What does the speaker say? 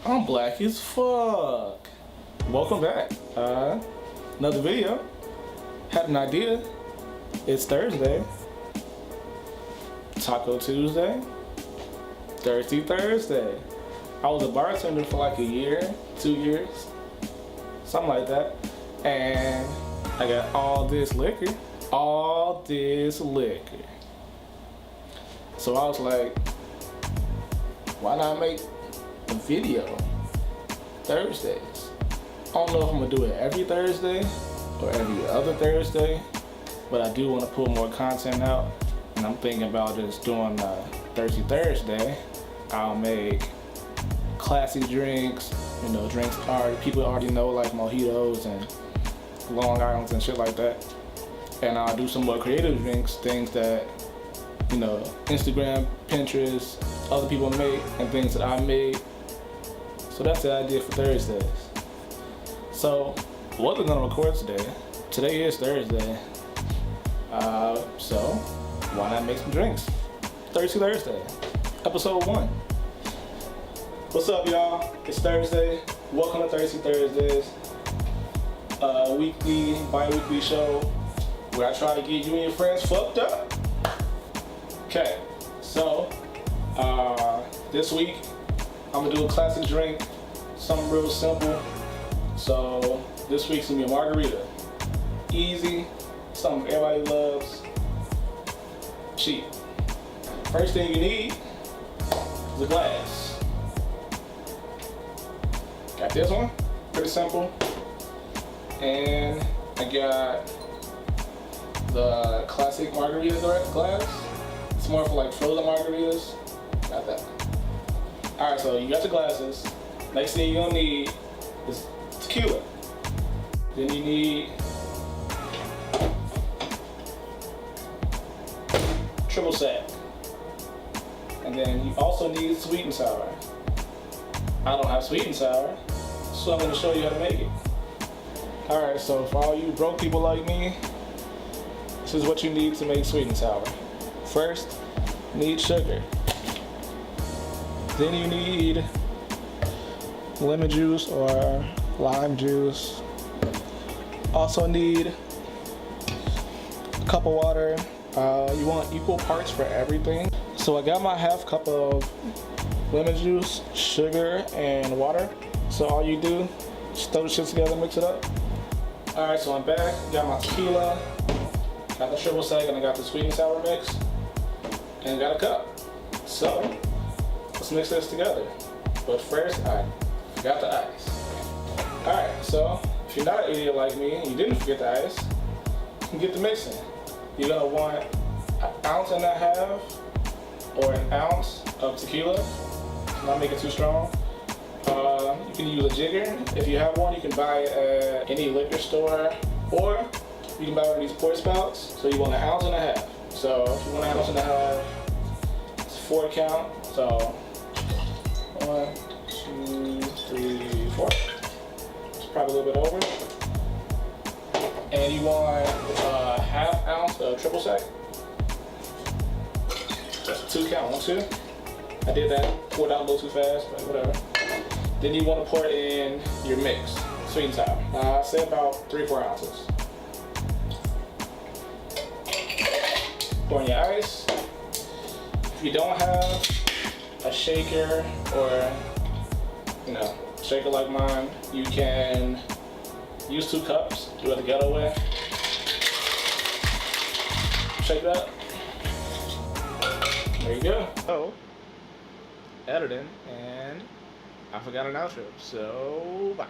I'm black as fuck. Welcome back. Another video. Had an idea. It's Thursday. Taco Tuesday. Thirsty Thursday. I was a bartender for like a year, 2 years, something like that. And I got all this liquor. So I was like, why not make a video Thursdays? I don't know if I'm gonna do it every Thursday or every other Thursday, but I do want to put more content out, and I'm thinking about just doing Thirsty Thursday. I'll make classy drinks, drinks people already know, like mojitos and Long Islands and shit like that. And I'll do some more creative drinks, things that Instagram, Pinterest, other people make, and things that I made. So that's the idea for Thursdays. So wasn't gonna record today. Today is Thursday. So why not make some drinks? Thirsty Thursday, episode 1. What's up, y'all? It's Thursday. Welcome to Thirsty Thursdays, weekly, bi-weekly show where I try to get you and your friends fucked up. Okay, so this week I'm gonna do a classic drink, something real simple. So this week's gonna be a margarita. Easy, something everybody loves, cheap. First thing you need is a glass. Got this one, pretty simple. And I got the classic margarita glass. It's more for like frozen margaritas. Got that. Alright, so you got your glasses. Next thing you're gonna need is tequila. Then you need triple sec. And then you also need sweet and sour. I don't have sweet and sour, so I'm gonna show you how to make it. Alright, so for all you broke people like me, this is what you need to make sweet and sour. First, you need sugar. Then you need lemon juice or lime juice. Also need a cup of water. You want equal parts for everything. So I got my half cup of lemon juice, sugar, and water. So all you do, just throw the shit together, mix it up. Alright, so I'm back. Got my tequila, got the triple sec, and I got the sweet and sour mix, and got a cup. So let's mix this together. But first, I forgot the ice. Alright, so if you're not an idiot like me and you didn't forget the ice, you can get the mixing. You're gonna want an ounce and a half or an ounce of tequila. Not make it too strong. You can use a jigger. If you have one, you can buy it at any liquor store, or you can buy one of these pour spouts. So you want an ounce and a half. So if you want an ounce and a half, it's 4 count. So 1, 2, 3, 4. It's probably a little bit over. And you want a half ounce of triple sec. That's 2 count, 1, 2. I did that, poured out a little too fast, but whatever. Then you want to pour in your mix, sweet and sour. I say about 3-4 ounces. Pour in your ice. If you don't have a shaker or shaker like mine, you can use 2 cups. Do it the ghetto way. Shake that. There you go. Oh, editing, and I forgot an outro, so bye.